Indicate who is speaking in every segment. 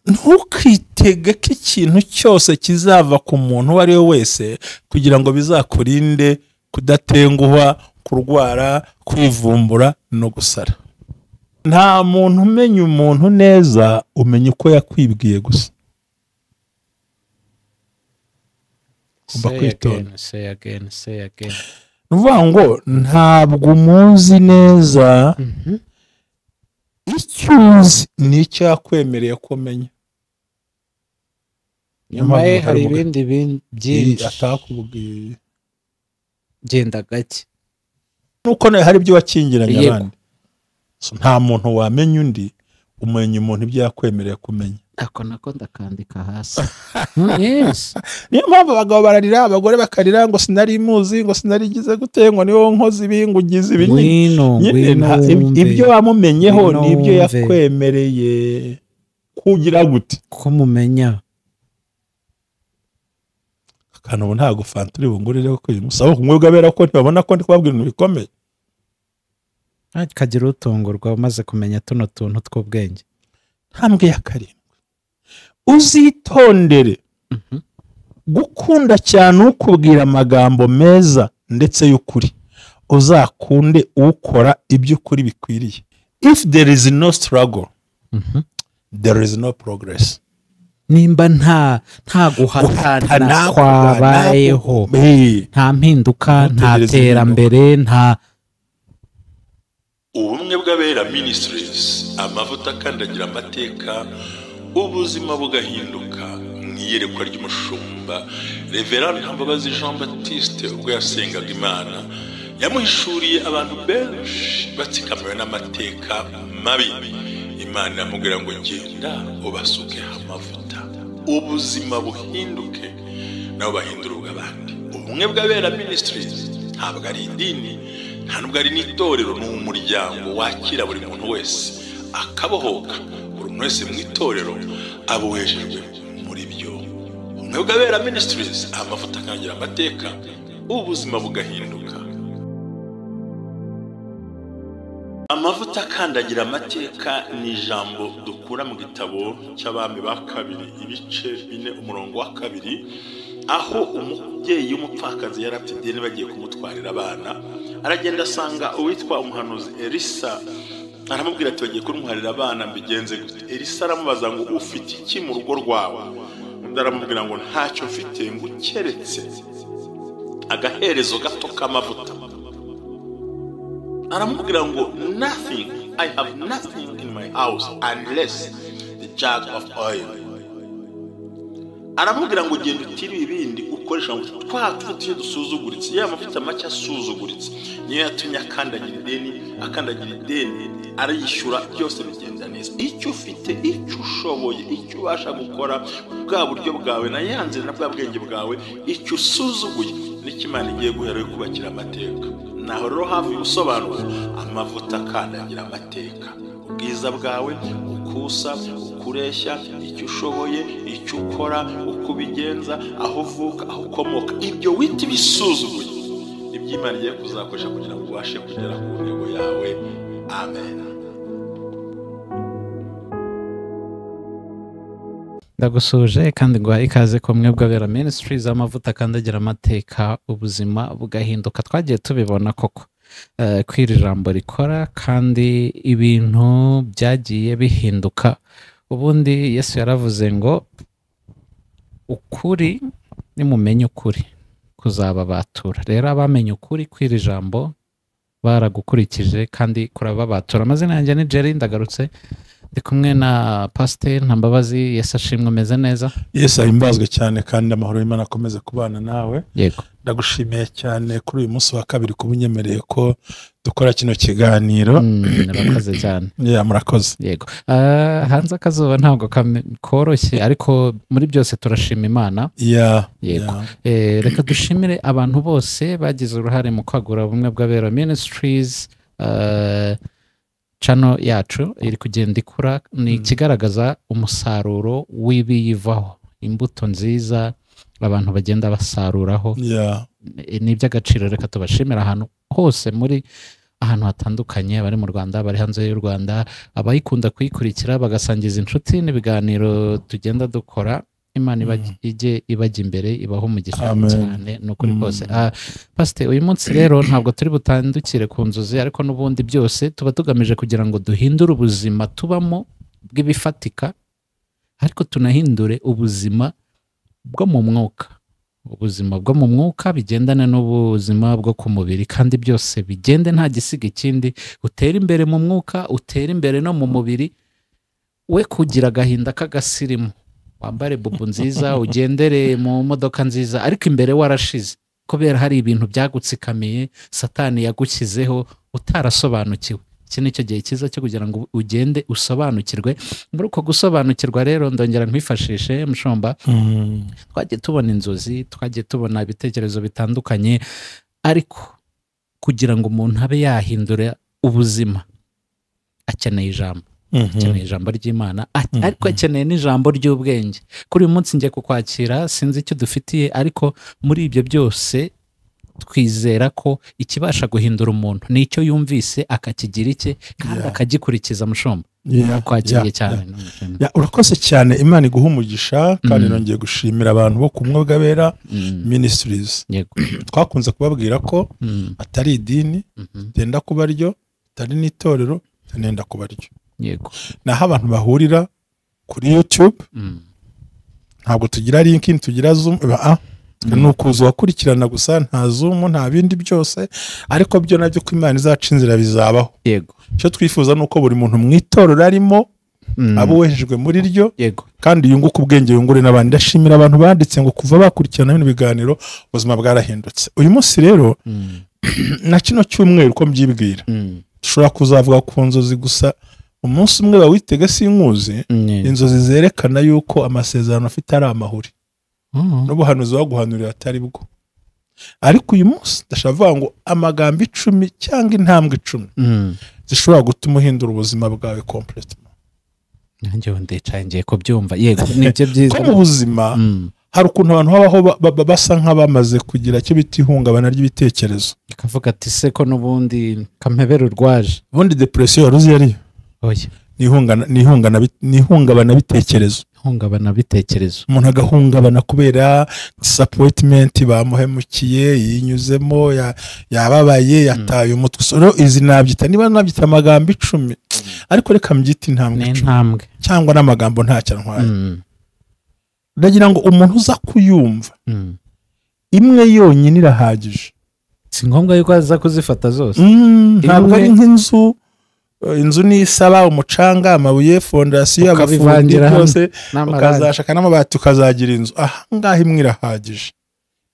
Speaker 1: ntukitege ko ikintu cyose kizava ku muntu uwo ari we wese kugira ngo bizakurinde kudatenguhwa, kurwara, kwivumbura no gusara. Nta muntu umenya umuntu neza, umenya uko yakwibwiye gusa.
Speaker 2: Say again.
Speaker 1: Nuvuga ngo ntabwo umuzi neza, icyo uzi ni icyo yakwemereye kumenya.
Speaker 2: Nyuma ye hari ibindi byinshi
Speaker 1: atakubwiye.
Speaker 2: Genda gake.
Speaker 1: Nuko hari ibyo wakingiranye abandi. Nta muntu wamenya undi, umenya umuntu ibyo yakwemereye kumenya.
Speaker 2: Ako nako ndakandika hasi. Yes.
Speaker 1: Niyo mpamvu abagabo bararira, abagore bakarira ngo sinari muzi, ngo sinarigize gute, ngo niwo nkozi ibingugize ibinini. Ibyo wamumenyeho ni ibyo yakwemereye kugira gute
Speaker 2: ko mumenya.
Speaker 1: Kana ubu ntago fanturi bungurireho ko musaba kumwebwa bera ko ntibabona ko ndi kubabwira ibintu bikomeye.
Speaker 2: Kagira utungurwa umaze kumenya tuno tuntu tw'ubwenge.
Speaker 1: Ntambwe ya karindwi, uzitondere gukunda cyane ukubwira amagambo meza ndetse y'ukuri, uzakunde ukora iby'ukuri bikwiriye. If there is no struggle, there is no progress.
Speaker 2: Nimba nta guhatana kwabayeho, nta mpinduka, nta terambere, nta
Speaker 1: Ubumwe bw'Abera Ministries, amavuta akandagira amateka, ubuzima bugahinduka. Mwiyerekwa ry'umushumba Reverend Mbabazi Jean Baptiste ubwo yasengaga Imana, yamuhishuriye abantu benshi batsikamiwe n'amateka mabi. Imana yamubwira ngo genda ubasuke amavuta, ubuzima buhinduke, nabo bahindura ubw'abandi. Ubumwe bw'Abera Ministries ntabwo ari idini, nta nubwo ari n'itorero, ni umuryango wakira buri muntu wese akabohoka. Buri muntu wese mu itorero abohejejwe muri byo. Ubumwe bw'Abera Ministries, amavuta akandagira amateka, ubuzima bugahinduka. Amavuta akandagira amateka ni ijambo dukura mu gitabo cy'Abami ba kabiri ibice 4 umurongo wa 2, aho umubyeyi w'umupfakazi yari afite ideni bagiye kumutwarira abana. Aragenda asanga uwitwa umuhanuzi Elisa, aramubwira ati bagiye kumutwarira abana, mbigenze gute? Elisa aramubaza ngo ufite iki mu rugo rwawe? Undi aramubwira ngo ntacyo mfite, ngo keretse agaherezo gato k'amavuta. Aramubwira ngo nothing, I have nothing in my house unless the jug of oil. Aramubwira ngo genda utiri ibindi ukoresha ngo twatuye dusuzuguritse, ya mavuta make asuzuguritse niyo yatumye akandagira ideni arayishyura, byose bigenda neza. Icyo ufite, icyo ushoboye, icyo ubasha gukora, bwa buryo bwawe na yanze na bwa bwenge bwawe, icyo usuzuguye n'ikimana igiye guhera yo kubakira amateka. Naho rero hafi ubusobanuro, amavuta akandagira amateka, ubwiza bwawe, ukusa, ukureshya, icyo ushoboye, icyo ukora, uko ubigenza, aho uvuka, aho ukomoka, ibyo wita ibisuzuguye iby'Imana igiye kuzakoresha kugira ngo ubashe kugera ku ntego yawe. Amen.
Speaker 2: Ndagusuje kandi guha ikaze ku Ubumwe bw'Abera Ministries, amavuta akandagira amateka, ubuzima bugahinduka. Twagiye tubibona koko kwiri ijambo rikora kandi ibintu byagiye bihinduka. Ubundi Yesu yaravuze ngo ukuri nimumenye ukuri kuzababatura. Rero abamenye ukuri kwiri ijambo baragukurikije kandi kurababatura. Amazina yanjye ni Jerry, ndagarutse ndi kumwe na Pastor Mbabazi. Yesu ashimwe, meze neza?
Speaker 1: Yesu ahimbazwe cyane kandi amahoro y'Imana akomeze kubana nawe.
Speaker 2: Yego.
Speaker 1: Ndagushimiye cyane kuri uyu munsi wa kabiri kubunyemereye ko dukora kino kiganiro.
Speaker 2: Murakoze cyane.
Speaker 1: Murakoze.
Speaker 2: Yego. Hanze akazuba ntabwo koroshye, ariko muri byose turashima Imana. Yego. Reka dushimire abantu bose bagize uruhare mu kwagura Ubumwe bw'Abera Ministries. Channel yacu iri kugenda ikura, ni ikigaragaza umusaruro w'ibiyivaho, imbuto nziza abantu bagenda basaruraho. Ni iby'agaciro. Reka tubashimira ahantu hose muri ahantu hatandukanye, abari mu Rwanda, abari hanze y'u Rwanda, abayikunda kuyikurikira bagasangiza inshuti n'ibiganiro tugenda dukora. Imana ijye ibajya imbere, ibaho umugisha cyane n'ukuri kose. Pastor, uyu munsi rero ntabwo turi butandukire ku nzozi, ariko n'ubundi byose tuba tugamije kugira ngo duhindure ubuzima tubamo bw'ibifatika, ariko tunahindure ubuzima bwo mu mwuka. Ubuzima bwo mu mwuka bigendane n'ubuzima bwo ku mubiri, kandi byose bigende nta gisiga ikindi. Utere imbere mu mwuka, utere imbere no mu mubiri, we kugira agahinda k'agasirimu, wambare bubu nziza, ugendere mu modoka nziza, ariko imbere warashize kubera hari ibintu byagutsikamiye Satani yagushyizeho utarasobanukiwe. Iki ni cyo gihe cyiza cyo kugira ngo ugende usobanukirwe. Muri uko gusobanukirwa rero ndongera nkwifashishe Mushomba, twagiye tubona inzozi, twagiye tubona ibitekerezo bitandukanye, ariko kugira ngo umuntu abe yahindura ubuzima akeneye ijambo. Akeneye ijambo ry'Imana, ariko akeneye n'ijambo ry'ubwenge. Kuri uyu munsi ngiye kukwakira, sinzi icyo dufitiye, ariko muri ibyo byose twizera ko ikibasha guhindura umuntu ni icyo yumvise akakigira icye kandi akagikurikiza. Mushomba, kwakiriye cyane.
Speaker 3: Urakoze cyane, Imana iguha umugisha, kandi nongeye gushimira abantu bo kumwe bw'abera Ministries. Twakunze kubabwira ko atari idini tenda kuba ryo, atari n'itorero nenda kuba ryo.
Speaker 2: Yego.
Speaker 3: Naho abantu bahurira kuri YouTube, ntabwo tugira link, tugira Zoom, ni ukuza wakurikirana gusa, nta Zoom, nta bindi byose, ariko byo nabyo ko Imana izaca inzira bizabaho.
Speaker 2: Yego.
Speaker 3: Icyo twifuza ni uko buri muntu mu itorero arimo abo wejejwe muri ryo, kandi yunguka ubwenge, yungure n'abandi. Ndashimira abantu banditse ngo kuva bakurikirana bino biganiro ubuzima bwarahindutse. Uyu munsi rero na kino cyumweru uko mbyibwira, dushobora kuzavuga ku nzozi gusa. Umunsi umwe bawitega sinkuzi, inzozi zerekana yuko amasezerano afite ari amahuri, n'ubuhanuzi waguhanurira atari bwo. Ariko uyu munsi ndashavuga ngo amagambo 10 cyangwa intambwe 10 zishobora gutuma uhindura ubuzima bwawe completely.
Speaker 2: Nanjye ndicaye ngiye kubyumva. Yego, nibyo byiza.
Speaker 3: Ko mu buzima hari ukuntu abantu babaho basa nk'abamaze kugira icyo bita ihungabana ry'ibitekerezo,
Speaker 2: ikavuga ati se ko n'ubundi kampebera urwaje.
Speaker 3: Ubundi depression yaruzi yari ihungabana bitekerezo.
Speaker 2: Ihungabana bitekerezo,
Speaker 3: umuntu agahungabana kubera disappointment, bamuhemukiye, yinyuzemo, yababaye, yataye umutwe. So izi nabyita, niba nabyita amagambo 10, ariko reka mbyita intambwe cyangwa n'amagambo ntacyo ntwaye. Ndagira ngo umuntu uza kuyumva imwe yonyine irahagije,
Speaker 2: si ngombwa yuko aza kuzifata zose.
Speaker 3: Ntabwo ari nk'inzu. Inzu ni isaba umucanga, amabuye, fondasiyo, abafundi byose, ukazashaka n'amabati ukazagira inzu. Aha ngaha imwe irahagije.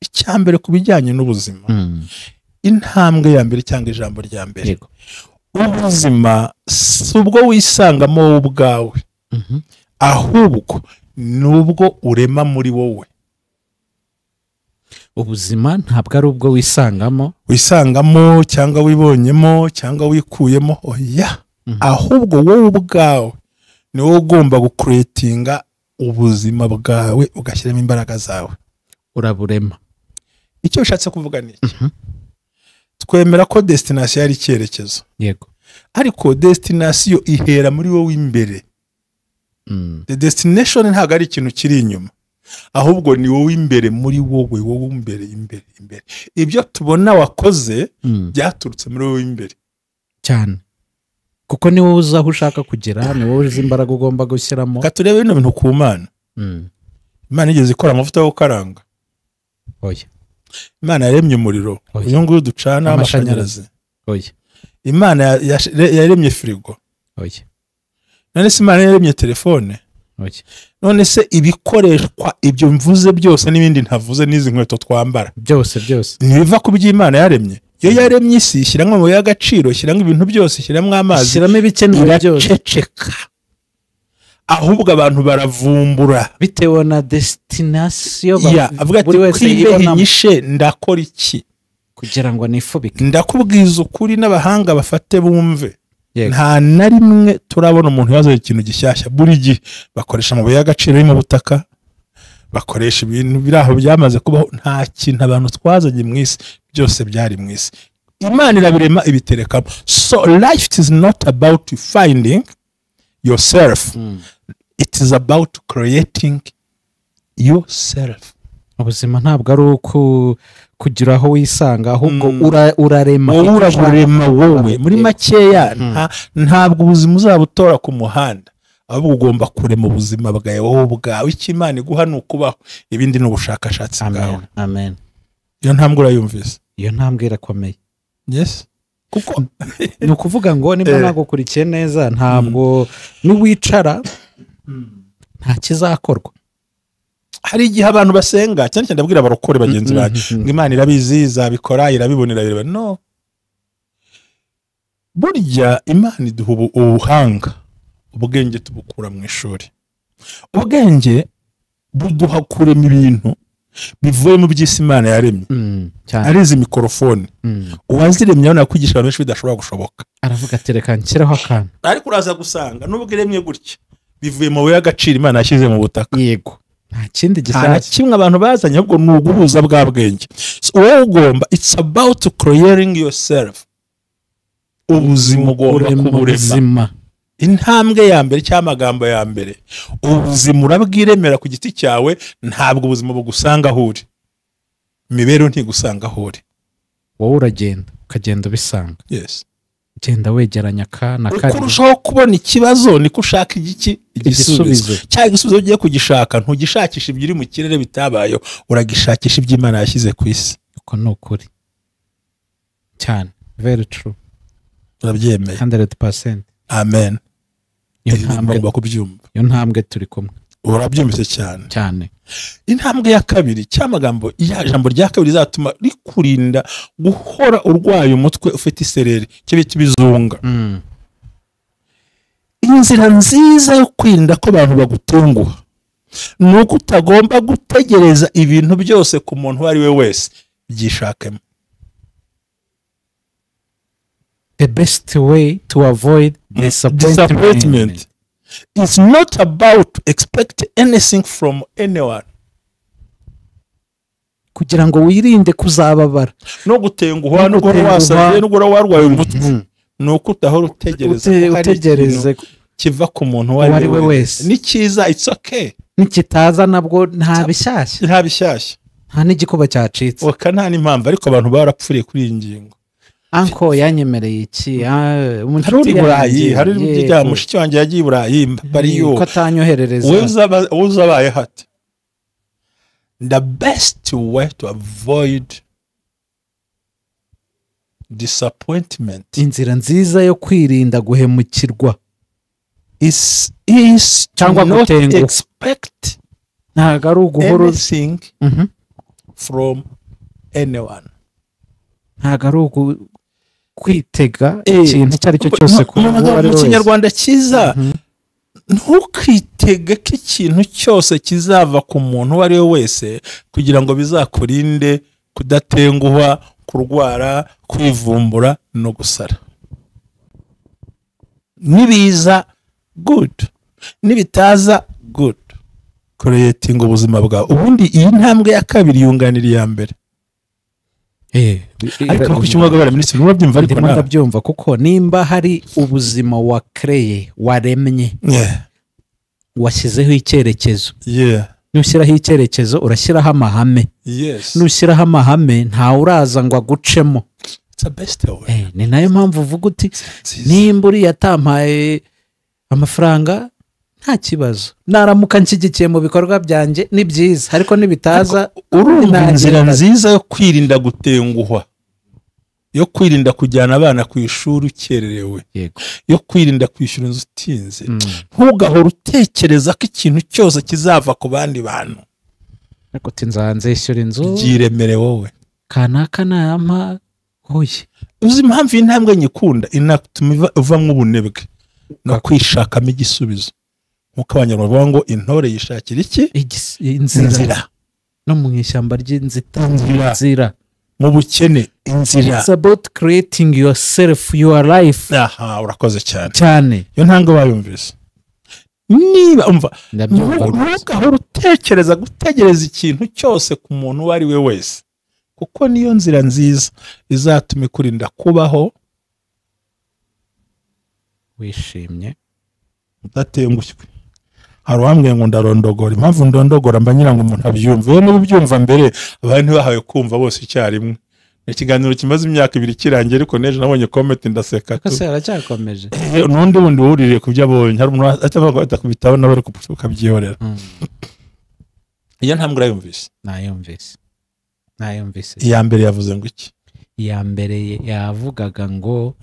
Speaker 3: Icyambere ku bijyanye n'ubuzima, intambwe ya mbere cyangwa ijambo rya mbere, ubuzima si ubwo wisangamo wowe ubwawe, ahubwo nubwo urema muri wowe.
Speaker 2: Ubuzima ntabwo ari ubwo
Speaker 3: wisangamo cyangwa wibonyemo cyangwa wikuyemo, oya, ahubwo wowe ubwawe ni wowe ugomba gucreatinga ubuzima bwawe, ugashyiramo imbaraga zawe,
Speaker 2: uraburema.
Speaker 3: Icyo bishatse kuvuga ni iki? Twemera ko destination ari icyerekezo.
Speaker 2: Yego.
Speaker 3: Ariko destination ihera muri wowe imbere. The destination ntabwo ari ikintu kiri inyuma, ahubwo ni wowe imbere muri wowe, wowe imbere. Ibyo tubona wakoze byaturutse muri wowe imbere
Speaker 2: cyane, kuko ni wowe uzi aho ushaka kugera, ni wowe uzi imbaraga ugomba gushyiramo.
Speaker 3: Katurebe bino bintu ku Mana. Imana igeze ikora amavuta yo gukaranga.
Speaker 2: Oya.
Speaker 3: Imana yaremye umuriro, uyu nguyu ducana amashanyarazi.
Speaker 2: Oya.
Speaker 3: Imana yaremye firigo.
Speaker 2: Oya.
Speaker 3: None se Imana yaremye telefone.
Speaker 2: Oya.
Speaker 3: None se ibikoreshwa ibyo mvuze byose n'ibindi ntavuze, n'izi nkweto twambara
Speaker 2: byose
Speaker 3: ntibiva ku by'Imana yaremye. Yo yaremye isi, ishyiramo amabuye y'agaciro, ishyiramo ibintu byose, ishyiramo amazi,
Speaker 2: ishyiramo ibikenewe byose,
Speaker 3: iraceceka. Ahubwo abantu baravumbura
Speaker 2: bitewe na destination.
Speaker 3: Avuga ati kwibehinyishe ndakora iki
Speaker 2: kugira ngo nifubike.
Speaker 3: Ndakubwiza ukuri n'abahanga bafate bumve, nta na rimwe turabona umuntu yazoye ikintu gishyashya. Buri gihe bakoresha amabuye y'agaciro yo mu butaka, bakoresha ibintu biraho byamaze kubaho. Nta kintu abantu twazanye mu isi, byose byari mu isi. Imana irabirema ibiterekamo. So life is not about finding yourself. It is about creating yourself.
Speaker 2: Ubuzima ntabwo ari kugira aho wisanga, ahubwo urarema.
Speaker 3: Wowe urarema wowe. Muri makeya ntabwo ubuzima uzabutora ku muhanda, ahubwo ugomba kurema ubuzima bwawe wowe ubwawe. Icyo Imana iguha ni ukubaho, ibindi ni ubushakashatsi bwawe.
Speaker 2: Amen.
Speaker 3: Iyo ntambwe urayumvise?
Speaker 2: Iyo ntambwe irakomeye.
Speaker 3: Yes. Kuko
Speaker 2: ni ukuvuga ngo niba nagukurikiye neza, ntabwo niwicara nta kizakorwa.
Speaker 3: Hari igihe abantu basenga cyane cyane ndabwira abarokore bagenzi banjye ngo Imana irabizi, izabikora, irabibonera bireba. No, burya Imana iduha ubuhanga, ubwenge tubukura mu ishuri. Ubwenge buduha kurema ibintu bivuye mu by'isi Imana yaremye. Ari izi mikrofone uwaziremye abona kwigisha abantu benshi bidashobora gushoboka.
Speaker 2: Aravuga ati reka nshyiraho akantu,
Speaker 3: ariko uraza gusanga nubwo iremye gutya bivuye mu buye agaciro Imana yashyize mu butaka.
Speaker 2: Yego, nta kindi
Speaker 3: gisaka kimwe abantu bazanye, ahubwo ni uguhuza bwa bwenge. Wowe ugomba, it's about creating yourself. Ubuzima ugomba kuburema. Intambwe ya mbere cyangwa amagambo ya mbere, ubuzima urabwiremera ku giti cyawe, ntabwo ubuzima bugusanga aho uri. Imibereho ntigusanga aho uri.
Speaker 2: Wowe uragenda ukagenda ubisanga.
Speaker 3: Yes.
Speaker 2: Genda wegeranya na kare.
Speaker 3: Kurushaho kubona ikibazo niko ushaka igisubizo. Cyangwa igisubizo ugiye kugishaka ntugishakisha ibiri mu kirere bitabayo, uragishakisha iby'Imana yashyize ku isi.
Speaker 2: Uko ni ukuri cyane. Very true.
Speaker 3: Urabyemeye?
Speaker 2: 100%.
Speaker 3: Amen.
Speaker 2: Iyo ntambwe turi kumwe.
Speaker 3: Urabyumvise cyane
Speaker 2: cyane.
Speaker 3: Intambwe ya kabiri cy'amagambo, ya jambo rya kabiri zatuma rikurinda guhora urwaye umutwe ufite isereri, cyo bita bizunga. Inzira nziza yo kwirinda ko abantu bagutenguha nuko utagomba gutegereza ibintu byose ku muntu wari we wese. Byishakemo.
Speaker 2: The best way to avoid disappointment
Speaker 3: is not about expect anything from anyone.
Speaker 2: Kugira ngo wirinde kuzababara
Speaker 3: no gutenguhwa, no wasaze, no warwaye umutwe, nuko utahora utegereze kiva ku muntu wari we wese. Ni cyiza, it's okay.
Speaker 2: Nikitaza nabwo nta bishyashya, nta n'igikuba cyacitse.
Speaker 3: Oka nta n'impamvu, ariko abantu barapfuriye kuri iyi ngingo.
Speaker 2: Anko yanyemereye iki?
Speaker 3: Hari uri Burayi, hari n'ibya mushiki wanjye yagiye Burayi, bariyo
Speaker 2: ko atanyoherereza.
Speaker 3: Wewe uzabaye hate. The best way to avoid disappointment,
Speaker 2: inzira nziza yo kwirinda guhemukirwa,
Speaker 3: is
Speaker 2: cyangwa
Speaker 3: gutenguha. Expect
Speaker 2: ntago ari uguhora
Speaker 3: anything from anyone.
Speaker 2: Ntago ari kwitega ikintu icyo ari cyo cyose ku
Speaker 3: mu Kinyarwanda cyiza. Ntukitege ko ikintu cyose kizava ku muntu uwo ari we wese kugira ngo bizakurinde kudatenguhwa, kurwara, kwivumbura no gusara. Nibiza good, nibitaza good. Creating ubuzima bwawe. Ubundi iyi ntambwe ya kabiri yunganira iya mbere. Ariko kucyumvaga minisitiri urabyumva? Ariko
Speaker 2: ndabyumva, kuko nimba hari ubuzima wakreye, waremye, washyizeho icyerekezo. Nushyiraho icyerekezo urashyiraho amahame. Nushyiraho amahame nta uraza ngo agucemo. Ni nayo mpamvu uvuga uti nimba uri yatampaye amafaranga nta kibazo, naramuka nshyigikiye mu bikorwa byanjye ni byiza, ariko nibitaza
Speaker 3: urumva inzira nziza yo kwirinda gutenguhwa, yo kwirinda kujyana abana ku ishuri ukererewe, yo kwirinda kwishyura inzu utinze. Ntugahora utekereza ko ikintu cyose kizava ku bandi bantu.
Speaker 2: Ariko tinzanze ishyura inzu
Speaker 3: byiremere wowe,
Speaker 2: kanaka nayampa hoye.
Speaker 3: Uzi impamvu intambwe nyikunda, inatuma uvamwe ubunebwe no kwishakamo igisubizo. Nkuko abanyarwanda bavuga ngo intore yishakira iki?
Speaker 2: Inzira. No mu ishyamba ry'inzira,
Speaker 3: mu bukene inzira.
Speaker 2: It's about creating yourself, your life.
Speaker 3: Urakoze cyane. Yo ntango bayumvise. Niba umva, ntugahora utekereza gutegereza ikintu cyose ku muntu uwo ari we wese. kuko niyo nzira nziza izatuma ikurinda kubaho
Speaker 2: wishimye
Speaker 3: udatengushywe. Hari uwambwiye ngo ndarondogora, impamvu ndondogora mba ngira ngo umuntu abyumve. Wowe niba ubyumva mbere abantu ntibahawe kumva bose icyarimwe. Ikiganiro kimaze imyaka 2 kirangiye, ariko neje nabonye comment ndaseka tu.
Speaker 2: Kose aracyakomeje.
Speaker 3: Nundi wundi wuririye kubyo abonye, hari umuntu atavuga atakubitaho nawe ariko ukabyiyorera. Iyo ntambwe urayumvise? Nayumvise. Iya mbere yavuze ngo iki?
Speaker 2: Iya mbere yavugaga ngo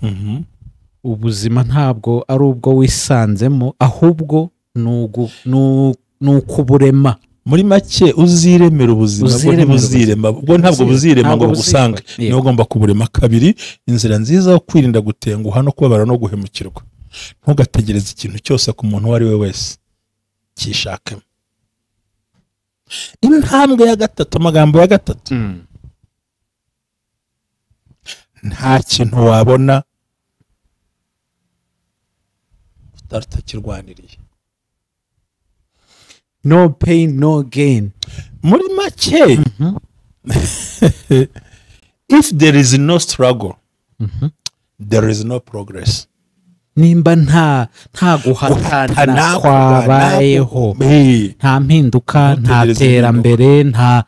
Speaker 2: ubuzima ntabwo ari ubwo wisanzemo, ahubwo nukuburema.
Speaker 3: Muri make uziremera ubuzima, bwo ntibuzirema, ubwo ntabwo buzirema ngo bugusange, niyo ugomba kuburema. Kabiri, inzira nziza yo kwirinda gutenguha no kubabara no guhemukirwa. Ntugategereze ikintu cyose ku muntu uwo ari we wese, cyishakemo. Intambwe ya gatatu, amagambo ya gatatu, nta kintu wabona utakirwaniriye.
Speaker 2: No pain, no gain.
Speaker 3: Muri make, if there is no struggle, there is no progress.
Speaker 2: Nimba nta guhatana kwabayeho, nta mpinduka, nta terambere, nta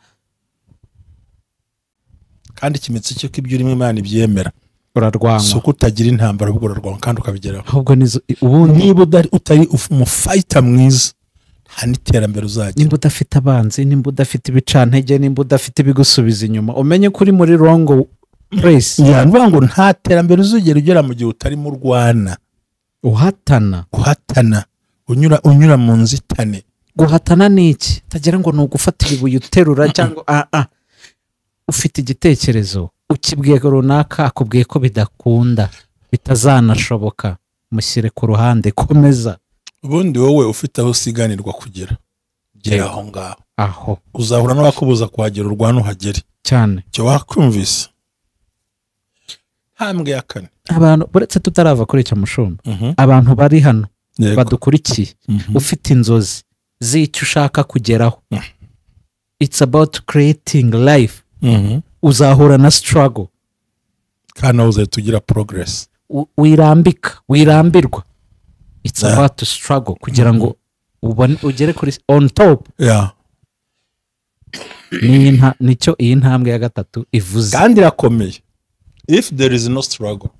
Speaker 3: kandi ikimenyetso cyo ibyo urimo Imana ibyemera.
Speaker 2: Urarwanwa.
Speaker 3: Suko utagira intambara, ubwo urarwanwa kandi ukabigeraho.
Speaker 2: Ahubwo
Speaker 3: niba utari umufighter mwiza, nta n'iterambere uzagira.
Speaker 2: Nimba udafite abanzi, nimba udafite ibicantege, nimba udafite ibigusubiza inyuma, umenye kuri muri wrong place.
Speaker 3: Yanvuga ngo nta terambere uzugera ugera mu gihe utarimo urwana. Guhatana unyura mu nzitane.
Speaker 2: Guhatana ni iki? Tagira ngo nugufatira ibuye uterura cyangwa ufite igitekerezo ukibwiye runaka akubwiye ko bidakunda, bitazanashoboka, mushyire ku ruhande, komeza.
Speaker 3: Ubundi wowe ufite aho usiganirwa kugera, gera aho ngaho.
Speaker 2: Aho
Speaker 3: uzahura n'abakubuza kuhagera, urwana uhagere
Speaker 2: cyane.
Speaker 3: Cyo wakumvise. Hambwe ya kane,
Speaker 2: abantu buretse tutarava kuri icyo mushumba, abantu bari hano badukurikiye, ufite inzozi z'icyo ushaka kugeraho, it's about creating life. Uzahura na struggle
Speaker 3: kandi uzahita ugira progress.
Speaker 2: wirambirwa. It's about to struggle kugira ngo ugere kuri on top. Nicyo iyi ntambwe ya gatatu ivuze,
Speaker 3: kandi irakomeye. If there is no struggle,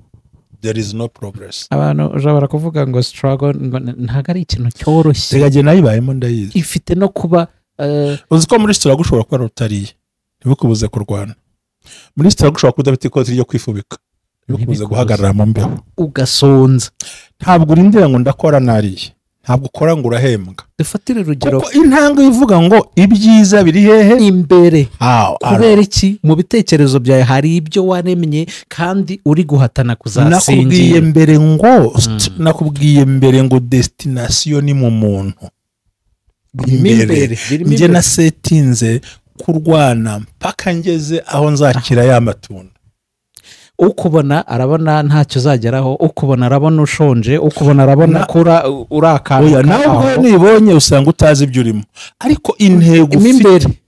Speaker 3: there is no progress.
Speaker 2: Abantu ushobora kuvuga ngo struggle ntago ari ikintu cyoroshye.
Speaker 3: Tegage nayibayemo ndayizi.
Speaker 2: Ifite no kuba
Speaker 3: uzi ko muri struggle ushobora kuba rutariye, ntibukubuze kurwana. Muri struggle ushobora kudafite ikoti ryo kwifubika, ntibukubuze guhagarara mu mbeho
Speaker 2: ugasonza.
Speaker 3: Ntabwo urindira ngo ndakora nariye, ntabwo ukora ngo urahembwa.
Speaker 2: Dufatire urugero,
Speaker 3: kuko intambwe ivuga ngo ibyiza biri hehe?
Speaker 2: Imbere. Kubera iki? Mu bitekerezo byawe hari ibyo waremye kandi uri guhatana kuzasingira.
Speaker 3: Nakubwiye mbere ngo destination ni mu muntu.
Speaker 2: Imbere
Speaker 3: nje na setinze kurwana mpaka ngeze aho nzakira ya matunda.
Speaker 2: Ukubona arabona ntacyo uzageraho, ukubona arabona ushonje, ukubona arabona kura urakana.
Speaker 3: Oya, nawe nibonye usanga utazi ibyo urimo, ariko intego ufite.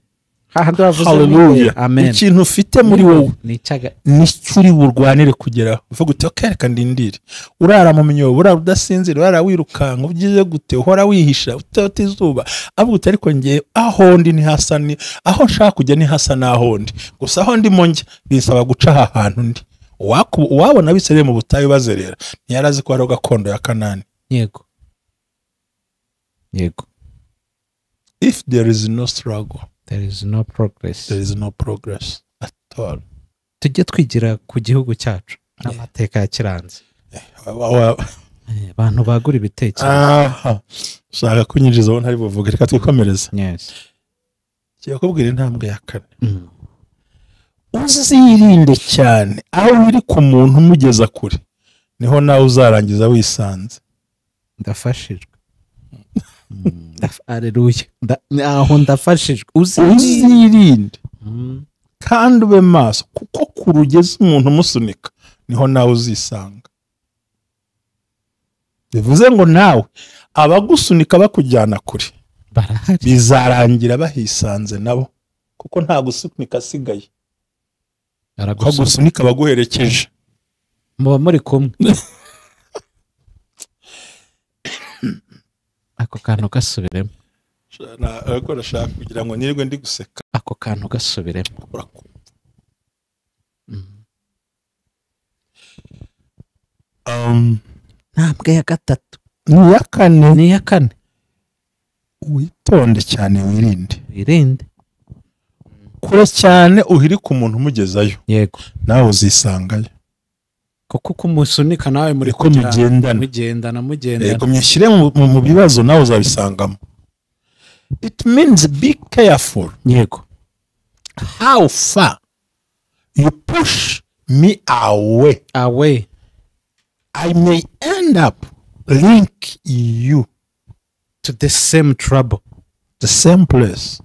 Speaker 3: Hallelujah.
Speaker 2: Amen.
Speaker 3: Ikintu ufite muri wowe nicyo uri burwanire kugeraho. Uvuga uti okay, reka ndindire. Urara mu myobo, urara udasinzira, urara wirukanka, ugize gute, uhora wihisha, utota izuba. Avuga ariko ngiye aho ndi ni hasani, aho nshaka kujya ni hasa naho ndi. Gusa aho ndi monje bisaba guca ahantu ndi. Wabona bisere mu butayu bazerera, ntiyarazi ko ari gakondo ya Kanani.
Speaker 2: Yego.
Speaker 3: If there is no struggle,
Speaker 2: there is no progress.
Speaker 3: There is no progress at all.
Speaker 2: Tujye twigira ku gihugu cyacu n'amateka ya kiranze. Abantu bagura ibitekerezo.
Speaker 3: Shaka kunyinjiza aho ntari buvuge, reka twikomereze.
Speaker 2: Yes.
Speaker 3: Kiye kubwira intambwe ya kane. Uzirinde cyane aho uri ku muntu umugeza kure, niho nawe uzarangiza wisanze.
Speaker 2: Ndafashijwe. Haleluya. Aho ndafashijwe.
Speaker 3: Uzirinde kandi ube maso, kuko kurugeza umuntu umusunika niho nawe uzisanga. Bivuze ngo nawe abagusunika bakujyana kure
Speaker 2: barahari,
Speaker 3: bizarangira bahisanze nabo, kuko nta gusunika asigaye. aragusunika abaguherekeje
Speaker 2: muba muri kumwe ako kantu gasubiremo
Speaker 3: ariko nashaka kugira ngo nirwe ndi guseka
Speaker 2: ako kantu gasubiremo ntambwe ya gatatu
Speaker 3: ni
Speaker 2: iya kane
Speaker 3: witonde cyane wirinde kure cyane uhirike umuntu umugezayo
Speaker 2: yego
Speaker 3: nawe uzisangayo
Speaker 2: kuko kumusunika nawe muri
Speaker 3: ko mugendana yego myishyire mu bibazo nawe uzabisangamo. It means be careful
Speaker 2: yego
Speaker 3: how far you push me away I may end up link you
Speaker 2: to the same trouble,
Speaker 3: the same place.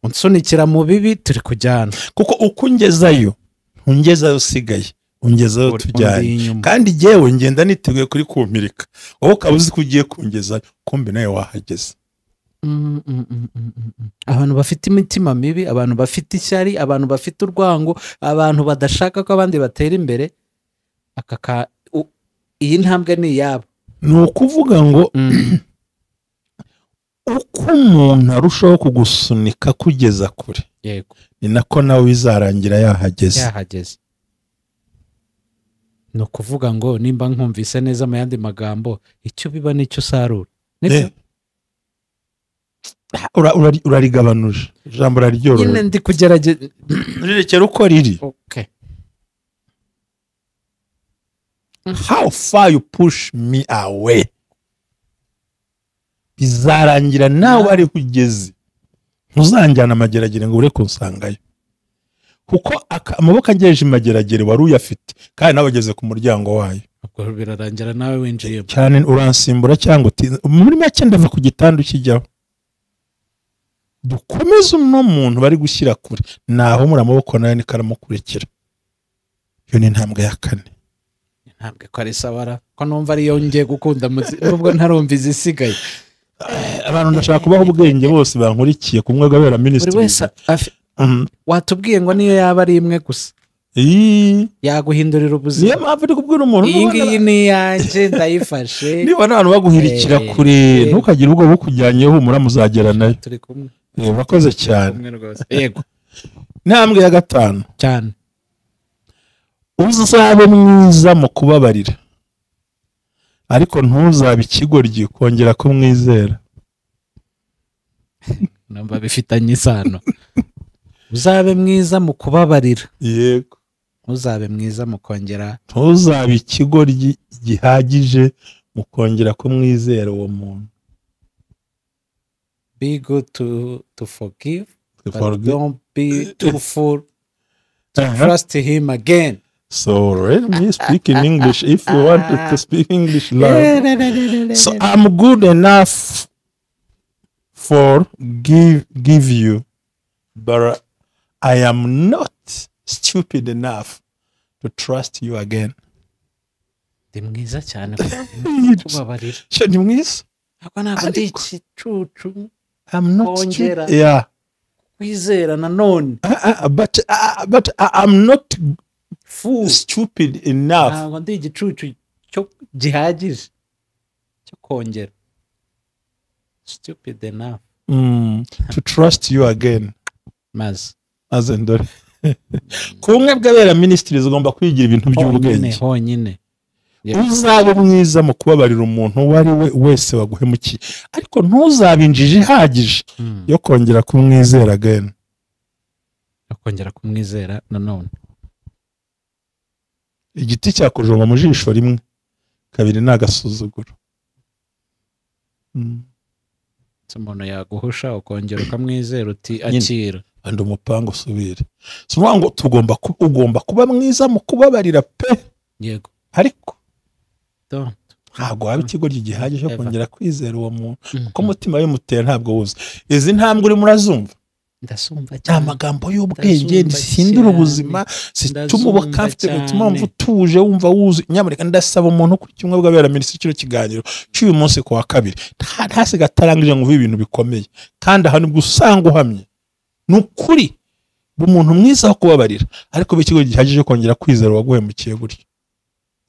Speaker 2: unsunikira mu bibi turi kujyana
Speaker 3: kuko uko ungezayo usigaye ungezayo tujyanye kandi jyewe ngenda niteguye kuri kumpirika wowe ukaba uzi ko ugiye kungezayo kumbe nawe wahageze.
Speaker 2: abantu bafite imitima mibi, abantu bafite ishyari, abantu bafite urwango, abantu badashaka ko abandi batera imbere, iyi ntambwe ni iyabo.
Speaker 3: ni ukuvuga ngo uko umuntu arushaho kugusunika kugeza kure
Speaker 2: yego
Speaker 3: ni nako nawe bizarangira yahageze.
Speaker 2: ni ukuvuga ngo nimba nkumvise neza mu yandi magambo icyo biba nicyo usarura.
Speaker 3: urarigabanuje ijambo raryorora
Speaker 2: nyine ndi kugerageza
Speaker 3: rirekera uko riri. How far you push me away bizarangira nawe ari kugeze ntuzanjyana amageragere ngo ure kunsangayo kuko amaboko agejeje imageragere wari uyafite kandi nawe ugeze ku muryango wayo
Speaker 2: ubwo birarangira nawe winjiyemo
Speaker 3: cyane uransimbura cyangwa muri make ndava ku gitanda ukijyaho. dukomeze uno muntu bari gushyira kure naho muri amaboko nawe nikaramukurikira. iyo ni intambwe ya kane.
Speaker 2: intambwe ko ari sawara ko numva ari yongeye gukunda nubwo ntarumva izisigaye.
Speaker 3: abantu ndashaka kubaho ubwenge bose bankurikiye kumwe gabera ministry
Speaker 2: buri wese watubwiye ngo niyo yaba ari imwe gusa yaguhindurira ubuzima.
Speaker 3: niyo mpamvu ndi kubwira umuntu
Speaker 2: iyi ngiyi ni yanjye ndayifashe.
Speaker 3: niba n'abantu baguhirikira kure ntukagire ubwo bukujyanyeho humura muzagera nayo
Speaker 2: turi kumwe.
Speaker 3: Urakoze cyane.
Speaker 2: yego
Speaker 3: intambwe ya gatanu
Speaker 2: cyane
Speaker 3: uzabe mwiza mu kubabarira ariko ntuzabe ikigoryi kongera kumwizera.
Speaker 2: namba bifitanye isano. uzabe mwiza mu kubabarira
Speaker 3: yego
Speaker 2: ntuzabe mwiza mu kongera.
Speaker 3: ntuzabe ikigoryi gihagije mu kongera kumwizera uwo muntu.
Speaker 2: Be good to forgive, but don't be too full to trust him again.
Speaker 3: So let me speak in English if you want to speak English loud. So I'm good enough for give you, but I am not stupid enough to trust you again.
Speaker 2: Ndi mwiza cyane kubabarira.
Speaker 3: Ni mwiza.
Speaker 2: Ntabwo ndi igicucu.
Speaker 3: I'm not stupid. Yeah.
Speaker 2: Kwizera nanone.
Speaker 3: But I'm not stupid enough.
Speaker 2: Ntabwo ndi igicucu cyo gihagije cyo kongera. Stupid enough.
Speaker 3: To trust you again.
Speaker 2: Maze
Speaker 3: ndore. Kumwe bw'abera ministries ugomba kwigira ibintu by'ubwenge.
Speaker 2: Honyine.
Speaker 3: uzabe mwiza mu kubabarira umuntu uwo ari we wese waguhemukiye ariko ntuzabinjije ihagije yo kongera kumwizera again.
Speaker 2: Kongera kumwizera nanone.
Speaker 3: igiti cyakujonga mu jisho rimwe kabiri nagasuzuguro.
Speaker 2: Umuntu yaguhusha ukongera ukamwizera uti akira
Speaker 3: andi umupango usubire. So ngo ugomba kuba mwiza mu kubabarira pe.
Speaker 2: Yego.
Speaker 3: Ariko ntabwo waba ikigoryi gihagije cyo kongera kwizera uwo muntu kuko umutima we mutera ntabwo wuzi. Izi ntambwe uri murazumva?
Speaker 2: Ndasumva cyane.
Speaker 3: Amagambo y'ubwenge zihindura ubuzima zituma ubakafite gutuma mvutuje wumva wuzi. Nyamerika ndasaba umuntu kuri kimwe bw'abera ministry kiro kiganiro cy'uyu munsi ku wa kabiri ntasiga tarangije ngo ibintu bikomeye kandi aha nibwo usanga uhamye n'ukuri umuntu mwiza wo kubabarira ariko b'ikigo gihagije kongera kwizera uwaguhemukiye buryo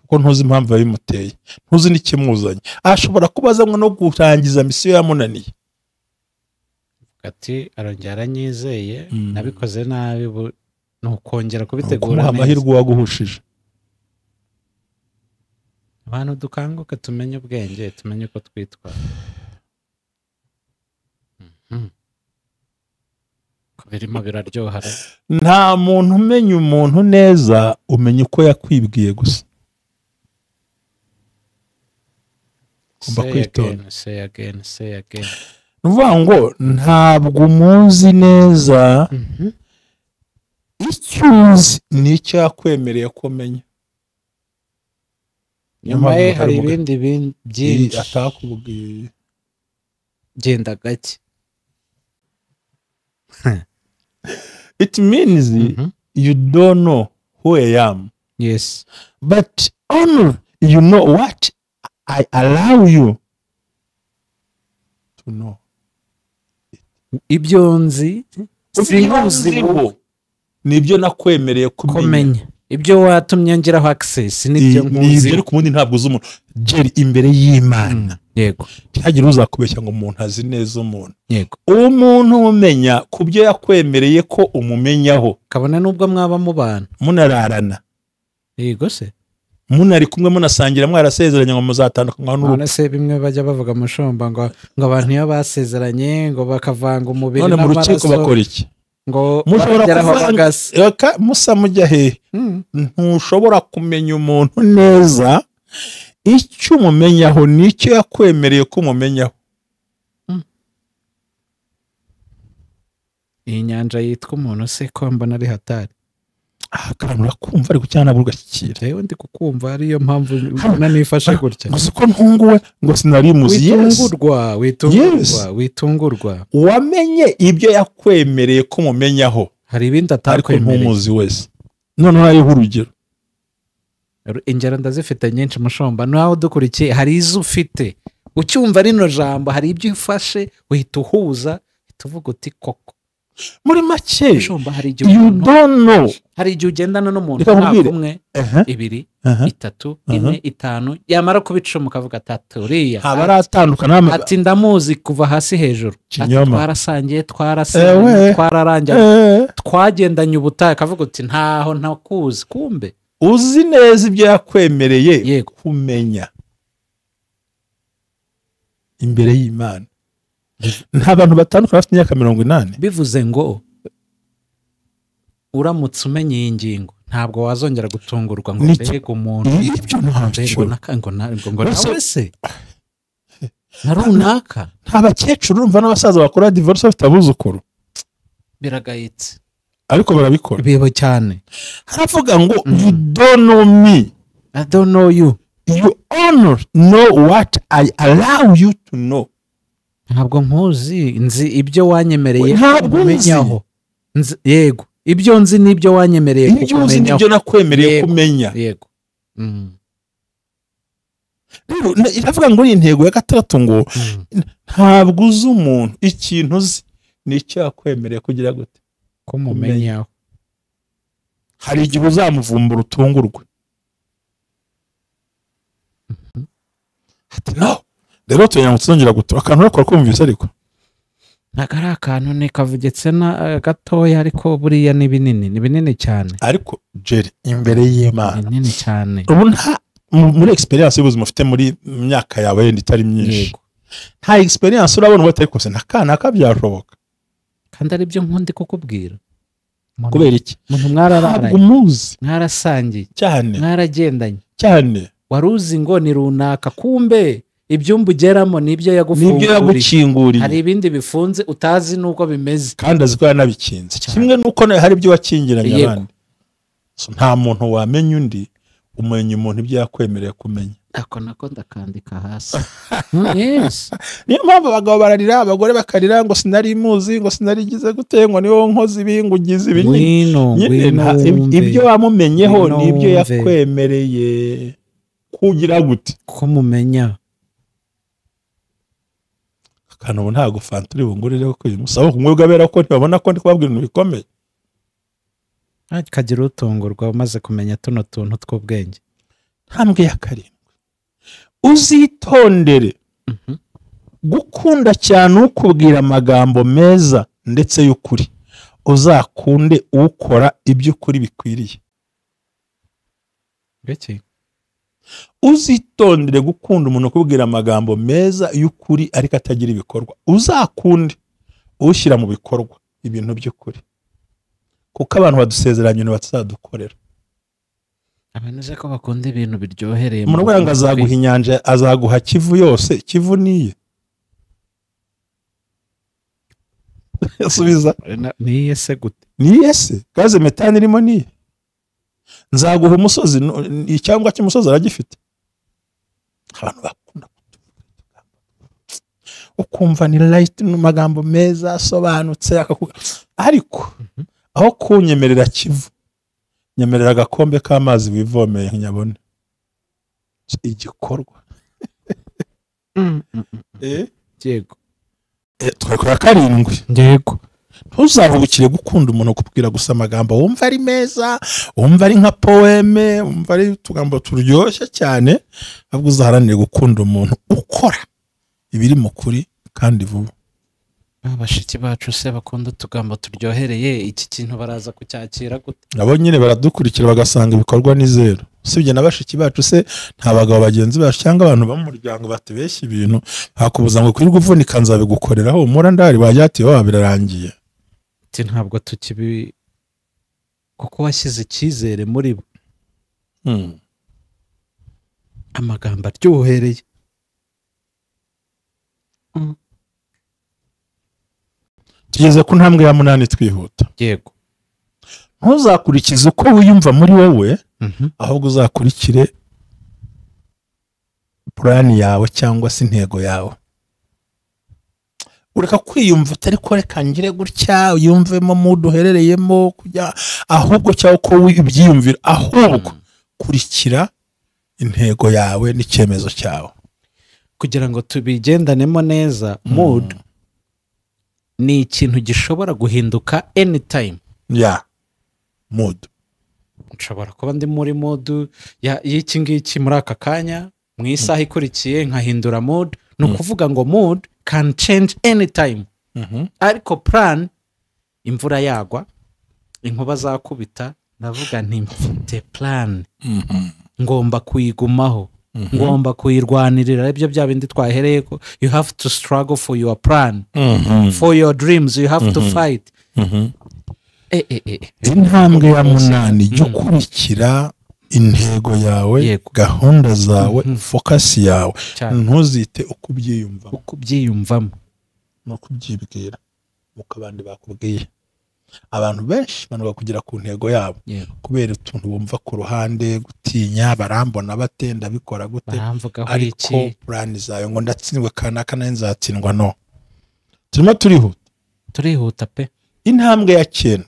Speaker 3: kuko ntuzi impamvu yabimuteye ntuzi n'ikimuzanye ashobora kuba azanywe no kurangiza misiyo yamunaniye
Speaker 2: ati arongera aranyizeye nabikoze nabi nukongera kubitegura
Speaker 3: neza amahirwe waguhushije
Speaker 2: abantu dukanguke tumenye ubwenge tumenye uko twitwara birimo biraryoha
Speaker 3: nta muntu umenya umuntu neza umenya uko yakwibwiye gusa kumva kwitonda
Speaker 2: say again
Speaker 3: nuvuga ngo ntabwo umuzi neza icyo uzi ni icyo yakwemereye ko umenya
Speaker 2: nyuma ye hari ibindi byinshi
Speaker 3: atakubwiye
Speaker 2: genda gake
Speaker 3: it means you don't know who I am.
Speaker 2: Yes.
Speaker 3: But honor, you know what I allow you to know.
Speaker 2: Ibyo nzi
Speaker 3: sinkuziho nibyo nakwemereye kumenya.
Speaker 2: Ibyo watumye ngiraho access nibyo nkuzi.
Speaker 3: Nibyo kubundi ntabwo uzi umuntu. Jeri imbere y'Imana.
Speaker 2: Yego.
Speaker 3: Ntagira uzakubeshya ngo umuntu azi neza umuntu.
Speaker 2: Yego.
Speaker 3: Umuntu umenya kubyo yakwemereye ko umumenyaho.
Speaker 2: Kabone nubwo mwaba mubana.
Speaker 3: Munararana.
Speaker 2: Yego se.
Speaker 3: Munari kumwe munasangira mwarasezeranye ngo muzatandukana n'urugo.
Speaker 2: None se bimwe bajya bavuga mushomba ngo abantu iyo basezeranye ngo bakavanga umubiri
Speaker 3: n'amaraso. None mu rukiko bakora iki?
Speaker 2: Ngo
Speaker 3: mushobora kuvanga musa mujya he ntushobora kumenya umuntu neza icyo umumenyaho nicyo yakwemereye ko umumenyaho.
Speaker 2: Iyi nyanja yitwa umuntu se ko mbona ari hatari
Speaker 3: kandi urakumva ariko cyane nabwo ugashyikira
Speaker 2: yewe ndi kukumva ariyo mpamvu nifashe gutya
Speaker 3: gusa ko ntunguwe ngo sinari muzi
Speaker 2: witungurwa
Speaker 3: wamenye ibyo yakwemereye ko umumenyaho
Speaker 2: hari ibindi atakwemereye
Speaker 3: ariko ntumuzi wese noneho hariho urugero
Speaker 2: ingero ndazifite nyinshi mushomba naho dukurikiye hari izo ufite ucyumva rino jambo hari ibyo ufashe uhita uhuza tuvuga uti koko
Speaker 3: muri make
Speaker 2: mushomba hari igihe
Speaker 3: you don't know
Speaker 2: hari igihe ugendana n'umuntu ntabwo umwe ibiri itatu ine itanu yamara kubica mukavuga atatu uriya
Speaker 3: haba aratandukana
Speaker 2: ati ndamuzi kuva hasi hejuru twarasangiye twararangiye twagendanye ubutaha akavuga uti ntaho ntakuzi kumbe
Speaker 3: uzi neza ibyo yakwemereye kumenya imbere y'Imana. Nta bantu batandukana bafite imyaka 80
Speaker 2: bivuze ngo uramutse umenye iyi ngingo ntabwo wazongera gutungurwa ngo mbega umuntu ngo nawe se na runaka
Speaker 3: nta bakecuru urumva n'abasaza bakora divorce bafite abuzukuru
Speaker 2: biragayitse
Speaker 3: ariko barabikora
Speaker 2: bibo cyane
Speaker 3: haravuga ngo you don't know me
Speaker 2: I don't know you
Speaker 3: know what I allow you to know.
Speaker 2: Ntabwo nkuzi nzi ibyo wanyemereye kumenyaho yego ibyo nzi nibyo wanyemereye
Speaker 3: kumenyaho ibyo nakwemereye kumenya
Speaker 2: yego
Speaker 3: rero iravuga ngo intego ya gatatu ngo ntabwo uzi umuntu ikintu uzi nicyo yakwemereye kugira gute
Speaker 2: kumumenyaho
Speaker 3: hari igihe uzamuvumbura utungurwe no rero tuyanga tuzongera gutura akantu rakora kumvise ariko
Speaker 2: nagara akantu ne kavugetse na gatoya ariko buriya ni binini cyane
Speaker 3: ariko Jerry imbere y'Imana
Speaker 2: binini cyane
Speaker 3: ubu nta muri experience y'ubuzima ufite muri myaka yawe yenda itari myinshi nta experience urabona uba atari kose nakana kabyashoboka
Speaker 2: kandi ari byo nkundi kukubwira
Speaker 3: kubera iki
Speaker 2: umuntu mwarararanye
Speaker 3: umuzi
Speaker 2: mwarasangiye
Speaker 3: cyane
Speaker 2: mwaragendanye
Speaker 3: cyane
Speaker 2: waruzi ngo ni runaka kumbe ibyumba ugeramo nibyo
Speaker 3: yagukinguriye
Speaker 2: hari ibindi bifunze utazi nuko bimeze
Speaker 3: kandi azi ko yanabikinze kimwe nuko hari ibyo wakingiranye abandi nta muntu wamenya undi umenya umuntu ibyo yakwemereye kumenya
Speaker 2: ako nako ndakandika hasi yes
Speaker 3: niyo mpamvu abagabo bararira abagore bakarira ngo sinari muzi ngo sinarigize gute ngo niwo nkozi ibingugize ibyo wamumenyeho nibyo yakwemereye kugira gute
Speaker 2: kumumenya
Speaker 3: kandi ubu ntago fanta uri bungurireho ko umusaba kumwebwa bera ko ntibabona ko ndi kubabwira ibintu bikomeye
Speaker 2: kagira utungurwa umaze kumenya tuno tuntu tw'ubwenge.
Speaker 3: ntambwe ya karindwi uzitondere gukunda cyane ukubwira amagambo meza ndetse y'ukuri, uzakunde ukora iby'ukuri bikwiriye. uzitondere gukunda umuntu ukubwira amagambo meza y'ukuri ariko atagira ibikorwa, uzakunde ushyira mu bikorwa ibintu by'ukuri, kuko abantu badusezeranye batazadukorera.
Speaker 2: abantu uzi ko bakunda ibintu biryohereye.
Speaker 3: umuntu uvuga ngo azaguha inyanja, azaguha Kivu yose. Kivu niye subiza
Speaker 2: niye se gute?
Speaker 3: niye se gaze metani irimo niye. nzaguha umusozi, icyangwa cy'umusozi aragifite. abantu bakunda ukumva ni light n'amagambo meza asobanutse ariko aho kunyemerera Kivu, nyemerera agakombe k'amazi wivomeye nyabone igikorwa.
Speaker 2: yego
Speaker 3: twakora karindwi.
Speaker 2: yego
Speaker 3: ntuzahubukire gukunda umuntu kubwira gusa amagambo wumva ari meza, wumva ari nka poeme, wumva ari utugambo turyoshye cyane, ahubwo uzaharanire gukunda umuntu ukora ibiri mu kuri kandi vuba.
Speaker 2: abashiki bacu se bakunda utugambo turyohereye, iki kintu baraza kucyakira gute?
Speaker 3: nabo nyine baradukurikira bagasanga ibikorwa ni zero. usibye na bashiki bacu se, nta bagabo bagenzi bacu cyangwa abantu bo mu muryango batubeshya ibintu bakubuza ngo kuri guvunika nzabigukoreraho umura ndari bajyati baba birarangiye.
Speaker 2: ntabwo tukibi kuko washyize icyizere muri bo. amagambo aryohereye.
Speaker 3: tugeze ku ntambwe ya 8 twihuta.
Speaker 2: yego
Speaker 3: ntuzakurikize uko wiyumva muri wowe, ahubwo uzakurikire purani yawe cyangwa se intego yawe. ureka kwiyumva utari ko reka ngire gutya uyumvemo mood uherereyemo kujya, ahubwo cyangwa uko ubyiyumvira, ahubwo kurikira intego yawe n'icyemezo cyawe
Speaker 2: kugira ngo tubigendanemo neza. mood ni ikintu gishobora guhinduka anytime.
Speaker 3: mood
Speaker 2: nshobora kuba ndi muri mood y'iki ngiki muri aka kanya, mu isaha ikurikiye nkahindura mood. ni ukuvuga ngo mood can change anytime. ariko plan, imvura yagwa, inkuba zakubita, ndavuga nti mfite plan, ngomba kuyigumaho, ngomba kuyirwanirira. ibyo bya bindi twahereye ko you have to struggle for your plan, for your dreams you have to fight.
Speaker 3: intambwe ya 8 yo kurikira intego yawe, gahunda zawe, focus yawe. ntuzite uko ubyiyumvamo no kubyibwira uko abandi bakubwiye. abantu benshi bantu bakugera ku ntego yabo kubera utuntu bumva ku ruhande, gutinya, barambona batenda bikora gute, ariko plan zawe ngo ndatsindwe kanaka nayo nzatsindwa. no, turimo turihuta
Speaker 2: pe.
Speaker 3: intambwe ya 9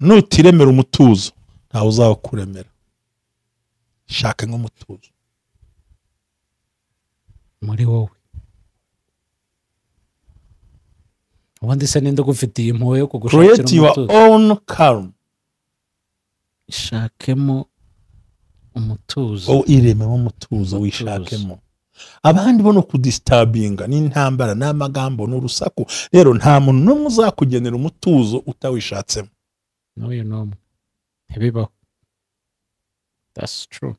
Speaker 3: nutiremera umutuzo ntawe uzakuremera. shaka nk'umutuzo
Speaker 2: muri wowe. ubundi se ninde ugufitiye impuhwe yo kugushakira umutuzo?
Speaker 3: create your own calm.
Speaker 2: shakemo umutuzo.
Speaker 3: irememo umutuzo, wishakemo. abandi bo no kudisturbinga n'intambara n'amagambo n'urusaku. rero nta muntu n'umwe uzakugenera umutuzo utawishatsemo.
Speaker 2: n'uyu n'umwe ntibibaho. that's true.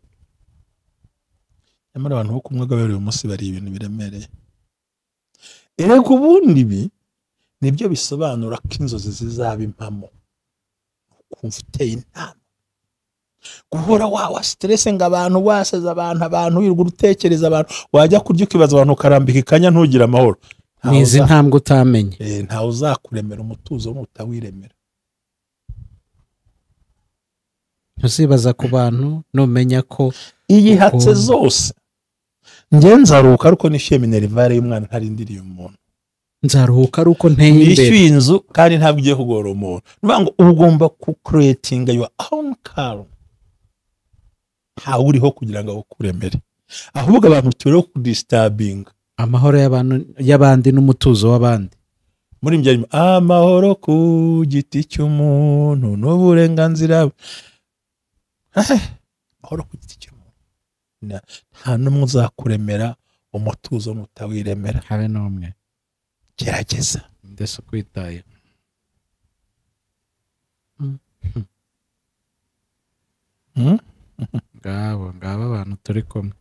Speaker 3: nyamara abantu bo kumwega bari uyu munsi bari ibintu biremereye. erega ubundi ibi nibyo bisobanura ko inzozi zizaba impamo. ukumva uteye intama, guhora wawa stress ngo abantu waseze abantu wirirwa utekereza abantu, wajya kurya ukibaza abantu ukarambika ikanya ntugire amahoro.
Speaker 2: nizi ntambwe utamenye.
Speaker 3: ntawe uzakuremera umutuzo n'utawiremera.
Speaker 2: ntuzibaza ku bantu numenya ko
Speaker 3: iyihatse zose njye nzaruhuka ariko nishyuye minerivare y'umwana ntarindiriye umuntu.
Speaker 2: nzaruhuka ariko nteye imbere.
Speaker 3: nishyuye inzu kandi ntabwo ugiye kugora umuntu. nuvuga ngo ugomba ku creating your own calm. ntawe uriho kugira ngo awukuremere, ahubwo abantu turiho kudisturbing
Speaker 2: amahoro y'abandi n'umutuzo w'abandi.
Speaker 3: muri ibyo harimo amahoro ku giti cy'umuntu n'uburenganzira amahoro ku giti cy'umuntu nta n'umwe uzakuremera umutuzo n'utawiremera
Speaker 2: habe n'umwe
Speaker 3: gerageza
Speaker 2: ndetse ukwitaye ngabo abantu turi kumwe.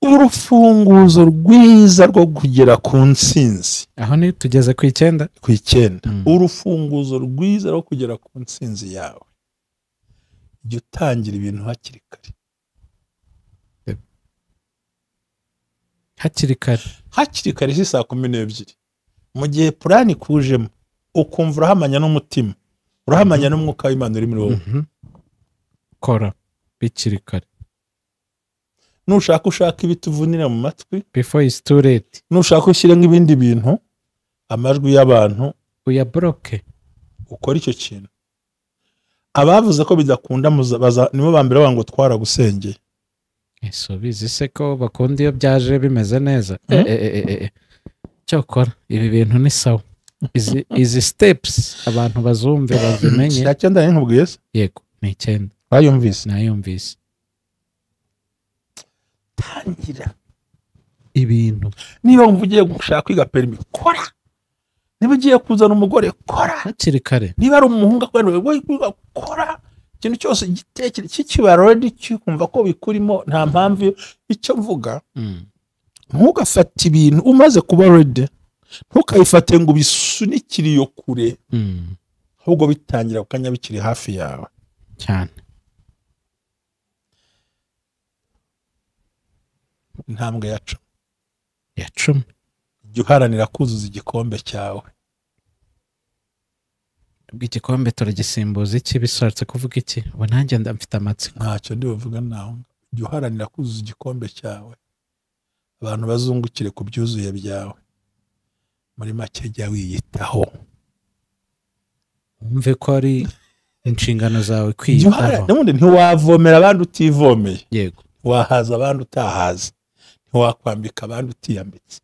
Speaker 3: urufunguzo rwiza rwo kugera ku ntsinzi,
Speaker 2: aho ni tugeze ku 9.
Speaker 3: ku 9. urufunguzo rwiza rwo kugera ku ntsinzi yawe, jya utangira ibintu hakiri kare. hakiri kare si saa 12. mu gihe purani kujemo ukumva urahamanya n'umutima, urahamanya n'umwuka w'Imana uri muri wowe,
Speaker 2: kora bikiri kare.
Speaker 3: nushaka ushaka ibituvunira mu matwi
Speaker 2: before it's too late.
Speaker 3: nushaka ushyire nk'ibindi bintu, amajwi y'abantu
Speaker 2: uyabloke,
Speaker 3: ukora icyo kintu. abavuze ko bidakunda nibo bambere bavuga ngo twaragusengeye.
Speaker 2: eso bizi se ko bakunda iyo byaje bimeze neza. cyokora ibi bintu ni sawa. izi steps abantu bazumve bazimenye.
Speaker 3: Nta cyenda nkubwiye se?
Speaker 2: Yego ni 9.
Speaker 3: Bayumvise?
Speaker 2: Nayumvise.
Speaker 3: Tangira
Speaker 2: ibintu.
Speaker 3: Niba wumva ugiye gushaka kwiga perimi, kora. Niba ugiye kuzana umugore, kora
Speaker 2: hakiri kare.
Speaker 3: Niba ari umuhungu akwerewe, kora. Ikintu cyose gitekere cy'ikibaro cyumva ko bikurimo, nta mpamvu icyo mvuga. Ntugafate ibintu umaze kuba ready, ntukabifate ngo bisunikire iyo kure, ahubwo bitangira kukanya bikiri hafi yawe
Speaker 2: cyane.
Speaker 3: intambwe ya
Speaker 2: 10.
Speaker 3: jya uharanira kuzuza igikombe cyawe.
Speaker 2: Igikombe turagisimbuza iki? bishatse kuvuga iki? ubu nanjye ndamfite amatsiko.
Speaker 3: ntacyo ndi buvuga naho. jya uharanira kuzuza igikombe cyawe, abantu bazungukire ku byuzuye byawe. muri make jya wiyitaho,
Speaker 2: wumve ko ari inshingano zawe kwiyitaho.
Speaker 3: n'ubundi ntiwavomera abandi utivomeye.
Speaker 2: Yego.
Speaker 3: wahaza abandi utahaza, ntiwakwambika abandi utiyambitse,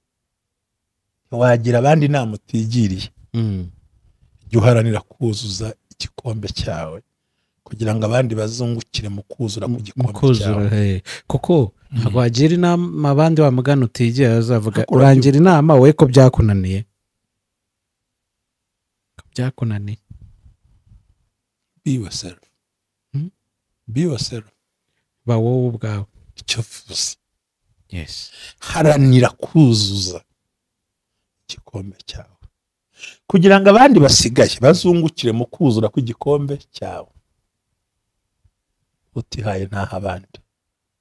Speaker 3: ntiwagira abandi inama utigiriye. jya uharanira kuzuza igikombe cyawe kugira ngo abandi bazungukire mu kuzura ku gikombe cyawe.
Speaker 2: kuko ntabwo wagira inama abandi wamugana utigiye azavuga urangira inama wowe ko byakunaniye.
Speaker 3: Be yourself. Be yourself.
Speaker 2: ba wowe ubwawe.
Speaker 3: icyo vuze.
Speaker 2: Yes.
Speaker 3: haranira kuzuza igikombe cyawe kugira ngo abandi basigaye bazungukire mu kuzura kw'igikombe cyawe. utihaye ntaho abandi.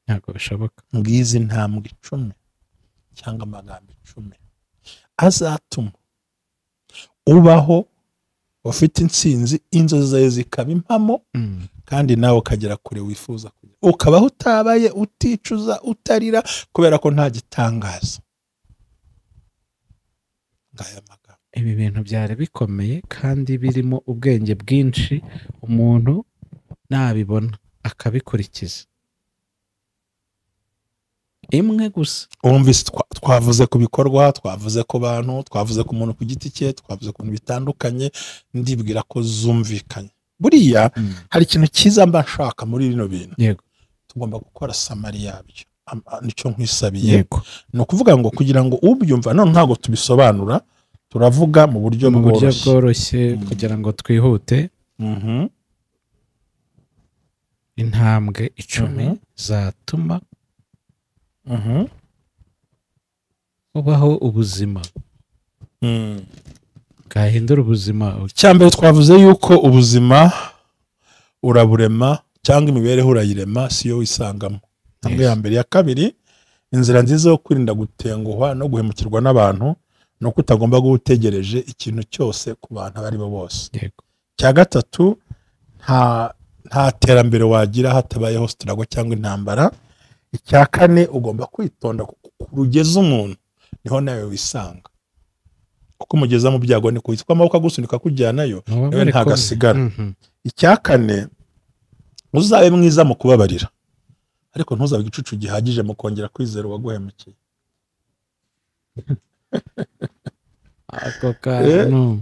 Speaker 2: ntabwo bishoboka.
Speaker 3: ngizi intambwe 10 cyangwa amagambo 10 azatuma ubaho ufite intsinzi, inzozi zawe zikaba impamo, kandi nawe ukagera kure wifuza kujya. ukabaho utabaye, uticuza, utarira, kubera ko nta gitangaza. ngaya magambo.
Speaker 2: ibi bintu byari bikomeye kandi birimo ubwenge bwinshi, umuntu nabibona akabikurikiza. imwe gusa.
Speaker 3: Wumvise twavuze ku bikorwa, twavuze ku bantu, twavuze ku muntu ku giti cye, twavuze ku bintu bitandukanye, ndibwira ko zumvikanye. buriya hari ikintu cyiza mba nshaka muri bino bintu.
Speaker 2: Yego.
Speaker 3: tugomba gukora samari yabyo. nicyo nkwisabiye. ni ukuvuga ngo kugira ngo ubyumva, none ntabwo tubisobanura, turavuga mu buryo
Speaker 2: bworoshye kugira ngo twihute. intambwe 10 zatuma ubaho ubuzima bwahindura ubuzima.
Speaker 3: cyambere twavuze yuko ubuzima uraburema cyangwa imibereho urayirema, siyo wisangamo. intambwe ya mbere. ya kabiri, inzira nziza yo kwirinda gutenguhwa no guhemukirwa n'abantu no kutagomba gutegereje ikintu cyose ku bantu abari bo bose. cya gatatu, nta terambere wagira hatabayeho struggle cyangwa intambara. icya kane, ugomba kwitonda kugeza umuntu niho nawe wisanga, kuko umugeza mu byago ni kuhitwa amaboko agusunika kujyanayo nawe ntagasigara. icya kane, uzabe mwiza mu kubabarira, ariko ntuzabe igicucu gihagije mu kongera kwizera uwaguhemukiye.
Speaker 2: ako kantu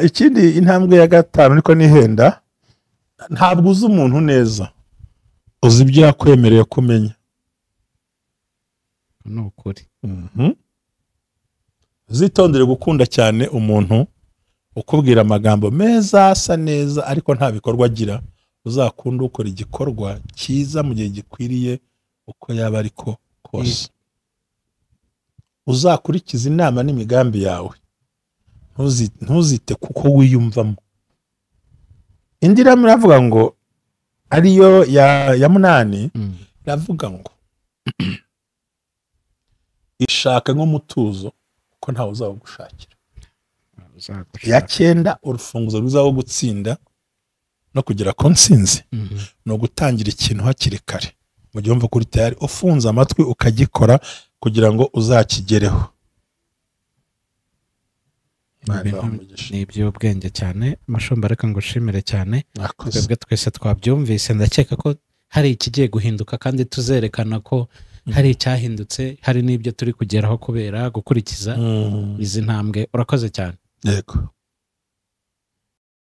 Speaker 3: ikindi intambwe ya 5 niko nihenda ntabwo uzi umuntu neza uzi ibyo yakwemereye kumenya
Speaker 2: ni ukuri
Speaker 3: uzitondere gukunda cyane umuntu ukubwira amagambo meza asa neza ariko nta bikorwa agira uzakunda ukora igikorwa cyiza mu gihe gikwiriye uko yaba ariko kose uzakurikiza inama n'imigambi yawe ntuzite kuko wiyumvamo indira muravuga ngo ariyo ya 8 iravuga ngo ishaka nk'umutuzo ko ntawe uzagushakira ya 9 urufunguzo ruzaho gutsinda no kugera ku ntsinzi no gutangira ikintu hakiri kare mu gihe umva kuri tayari ufunze amatwi ukagikora kugira ngo uzakigereho
Speaker 2: ni iby'ubwenge cyane Mashumba reka ngushimire cyane twebwe twese twabyumvise ndakeka ko hari ikigiye guhinduka kandi tuzerekana ko hari icyahindutse hari n'ibyo turi kugeraho kubera gukurikiza izi ntambwe urakoze cyane
Speaker 3: yego